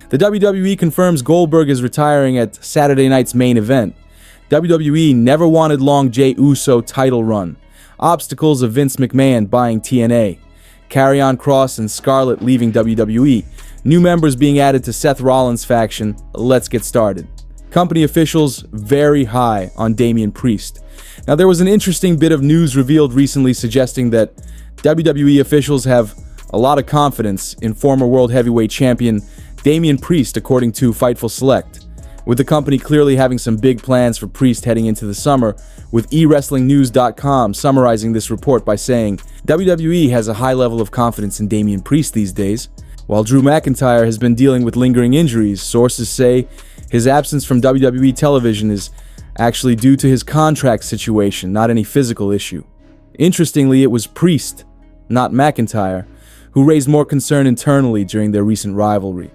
The WWE confirms Goldberg is retiring at Saturday night's main event. WWE never wanted long Jey Uso title run. Obstacles of Vince McMahon buying TNA. Karrion Kross and Scarlett leaving WWE. New members being added to Seth Rollins' faction. Let's get started. Company officials very high on Damian Priest. Now, there was an interesting bit of news revealed recently suggesting that WWE officials have a lot of confidence in former World Heavyweight Champion Damian Priest, according to Fightful Select, with the company clearly having some big plans for Priest heading into the summer, with eWrestlingNews.com summarizing this report by saying, WWE has a high level of confidence in Damian Priest these days. While Drew McIntyre has been dealing with lingering injuries, sources say his absence from WWE television is actually due to his contract situation, not any physical issue. Interestingly, it was Priest, not McIntyre, who raised more concern internally during their recent rivalry.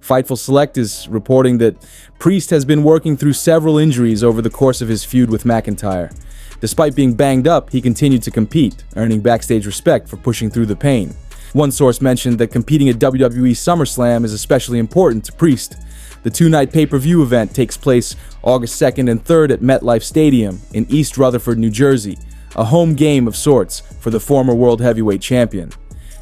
Fightful Select is reporting that Priest has been working through several injuries over the course of his feud with McIntyre. Despite being banged up, he continued to compete, earning backstage respect for pushing through the pain. One source mentioned that competing at WWE SummerSlam is especially important to Priest. The two-night pay-per-view event takes place August 2nd and 3rd at MetLife Stadium in East Rutherford, New Jersey, a home game of sorts for the former World Heavyweight Champion.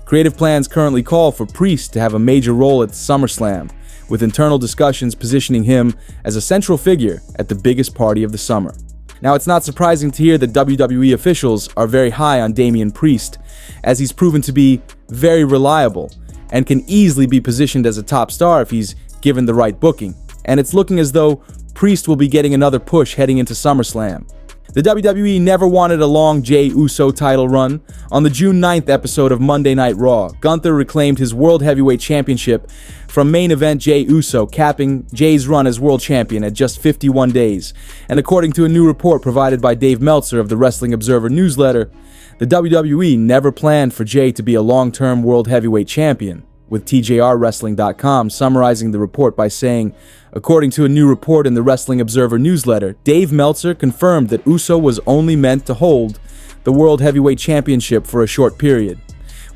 Creative plans currently call for Priest to have a major role at SummerSlam, with internal discussions positioning him as a central figure at the biggest party of the summer. Now, it's not surprising to hear that WWE officials are very high on Damian Priest, as he's proven to be very reliable and can easily be positioned as a top star if he's given the right booking. And it's looking as though Priest will be getting another push heading into SummerSlam. The WWE never wanted a long Jey Uso title run. On the June 9th episode of Monday Night Raw, Gunther reclaimed his World Heavyweight Championship from main event Jey Uso, capping Jey's run as world champion at just 51 days. And according to a new report provided by Dave Meltzer of the Wrestling Observer newsletter, the WWE never planned for Jey to be a long-term World Heavyweight Champion, with TJRWrestling.com summarizing the report by saying, according to a new report in the Wrestling Observer newsletter, Dave Meltzer confirmed that Uso was only meant to hold the World Heavyweight Championship for a short period.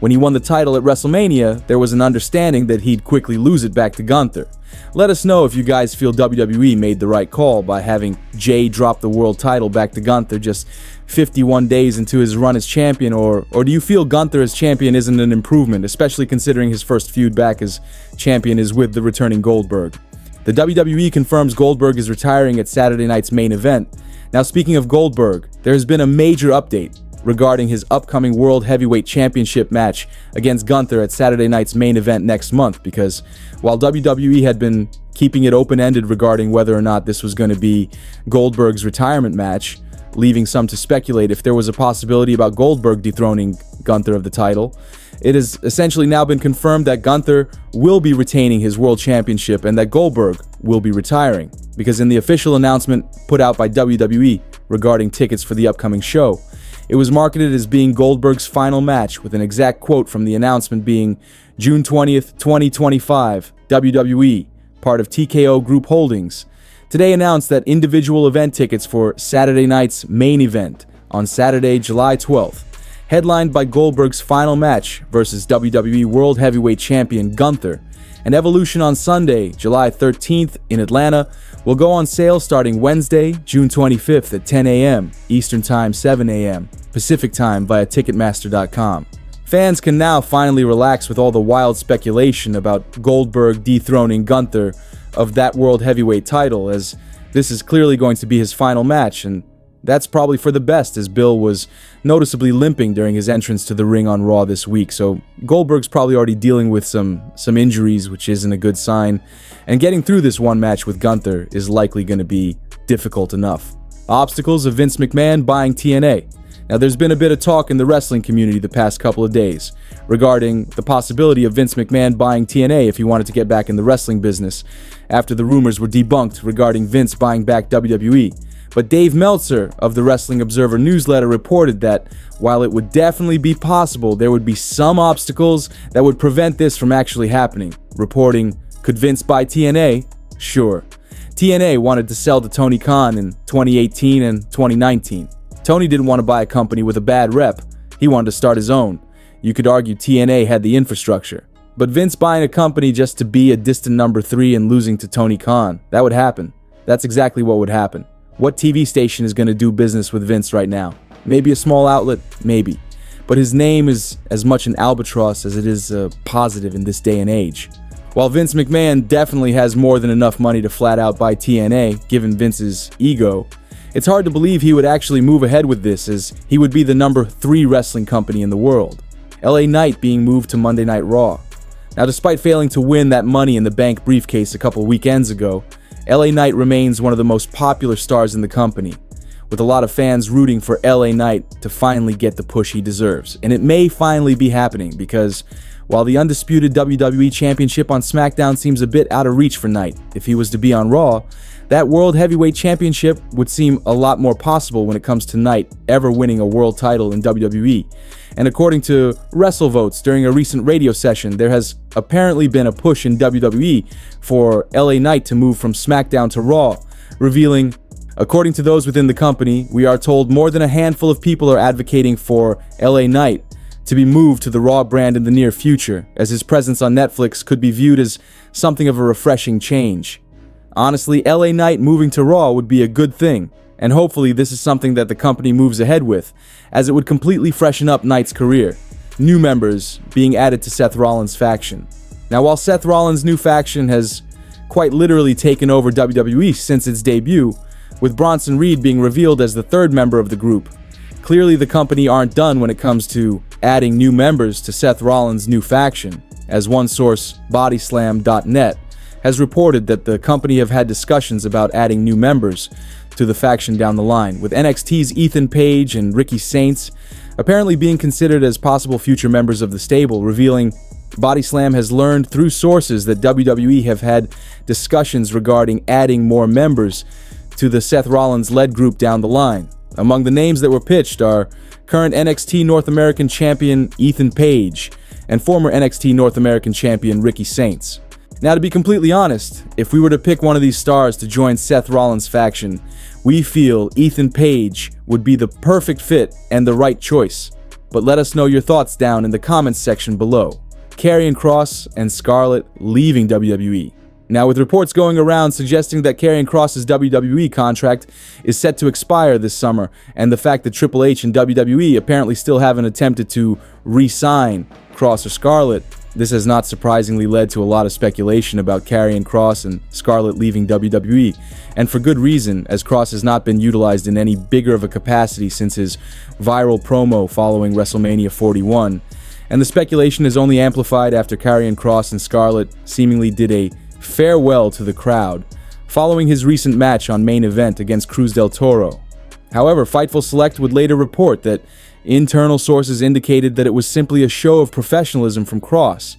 When he won the title at WrestleMania, there was an understanding that he'd quickly lose it back to Gunther. Let us know if you guys feel WWE made the right call by having Jey drop the world title back to Gunther just 51 days into his run as champion, or do you feel Gunther as champion isn't an improvement, especially considering his first feud back as champion is with the returning Goldberg? The WWE confirms Goldberg is retiring at Saturday night's main event. Now, speaking of Goldberg, there has been a major update regarding his upcoming World Heavyweight Championship match against Gunther at Saturday night's main event next month, because while WWE had been keeping it open-ended regarding whether or not this was going to be Goldberg's retirement match, leaving some to speculate if there was a possibility about Goldberg dethroning Gunther of the title, it has essentially now been confirmed that Gunther will be retaining his World Championship and that Goldberg will be retiring, because in the official announcement put out by WWE regarding tickets for the upcoming show, it was marketed as being Goldberg's final match, with an exact quote from the announcement being, June 20th, 2025, WWE, part of TKO Group Holdings, today announced that individual event tickets for Saturday night's main event on Saturday, July 12th, headlined by Goldberg's final match versus WWE World Heavyweight Champion Gunther, and Evolution on Sunday, July 13th in Atlanta, will go on sale starting Wednesday, June 25th at 10 a.m. Eastern Time, 7 a.m. Pacific Time via Ticketmaster.com. Fans can now finally relax with all the wild speculation about Goldberg dethroning Gunther of that World Heavyweight title, as this is clearly going to be his final match, and that's probably for the best, as Bill was noticeably limping during his entrance to the ring on Raw this week, so Goldberg's probably already dealing with some injuries, which isn't a good sign, and getting through this one match with Gunther is likely going to be difficult enough. Obstacles of Vince McMahon buying TNA. Now, there's been a bit of talk in the wrestling community the past couple of days regarding the possibility of Vince McMahon buying TNA if he wanted to get back in the wrestling business, after the rumors were debunked regarding Vince buying back WWE. But Dave Meltzer of the Wrestling Observer newsletter reported that while it would definitely be possible, there would be some obstacles that would prevent this from actually happening. Reporting, could Vince buy TNA? Sure. TNA wanted to sell to Tony Khan in 2018 and 2019. Tony didn't want to buy a company with a bad rep. He wanted to start his own. You could argue TNA had the infrastructure. But Vince buying a company just to be a distant number 3 and losing to Tony Khan, that would happen. That's exactly what would happen. What TV station is going to do business with Vince right now? Maybe a small outlet? Maybe. But his name is as much an albatross as it is a positive in this day and age. While Vince McMahon definitely has more than enough money to flat out buy TNA, given Vince's ego, it's hard to believe he would actually move ahead with this, as he would be the number 3 wrestling company in the world. LA Knight being moved to Monday Night Raw. Now, despite failing to win that Money in the Bank briefcase a couple weekends ago, LA Knight remains one of the most popular stars in the company, with a lot of fans rooting for LA Knight to finally get the push he deserves. And it may finally be happening, because while the undisputed WWE Championship on SmackDown seems a bit out of reach for Knight, if he was to be on Raw, that World Heavyweight Championship would seem a lot more possible when it comes to Knight ever winning a world title in WWE. And according to WrestleVotes during a recent radio session, there has apparently been a push in WWE for LA Knight to move from SmackDown to Raw, revealing, according to those within the company, we are told more than a handful of people are advocating for LA Knight to be moved to the Raw brand in the near future, as his presence on Netflix could be viewed as something of a refreshing change. Honestly, LA Knight moving to Raw would be a good thing, and hopefully this is something that the company moves ahead with, as it would completely freshen up Knight's career. New members being added to Seth Rollins' faction. Now, while Seth Rollins' new faction has quite literally taken over WWE since its debut, with Bronson Reed being revealed as the 3rd member of the group, clearly the company aren't done when it comes to adding new members to Seth Rollins' new faction, as one source, Bodyslam.net, has reported that the company have had discussions about adding new members to the faction down the line, with NXT's Ethan Page and Ricky Saints apparently being considered as possible future members of the stable, revealing Bodyslam has learned through sources that WWE have had discussions regarding adding more members to the Seth Rollins-led group down the line. Among the names that were pitched are current NXT North American Champion Ethan Page and former NXT North American Champion Ricky Saints. Now, to be completely honest, if we were to pick one of these stars to join Seth Rollins' faction, we feel Ethan Page would be the perfect fit and the right choice. But let us know your thoughts down in the comments section below. Karrion Kross and Scarlett leaving WWE. Now, with reports going around suggesting that Karrion Kross's WWE contract is set to expire this summer, and the fact that Triple H and WWE apparently still haven't attempted to re-sign Kross or Scarlett, this has not surprisingly led to a lot of speculation about Karrion Kross and Scarlett leaving WWE, and for good reason, as Kross has not been utilized in any bigger of a capacity since his viral promo following WrestleMania 41, and the speculation is only amplified after Karrion Kross and Scarlett seemingly did a farewell to the crowd following his recent match on Main Event against Cruz Del Toro. However, Fightful Select would later report that internal sources indicated that it was simply a show of professionalism from Kross,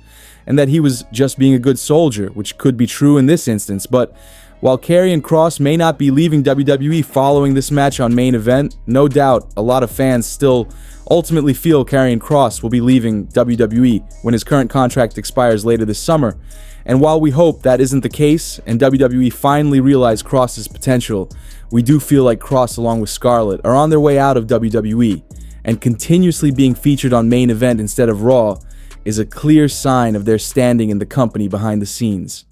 and that he was just being a good soldier, which could be true in this instance. But while Karrion Kross may not be leaving WWE following this match on Main Event, no doubt a lot of fans still ultimately feel Karrion Kross will be leaving WWE when his current contract expires later this summer. And while we hope that isn't the case and WWE finally realize Kross's potential, we do feel like Kross along with Scarlett are on their way out of WWE, and continuously being featured on Main Event instead of Raw is a clear sign of their standing in the company behind the scenes.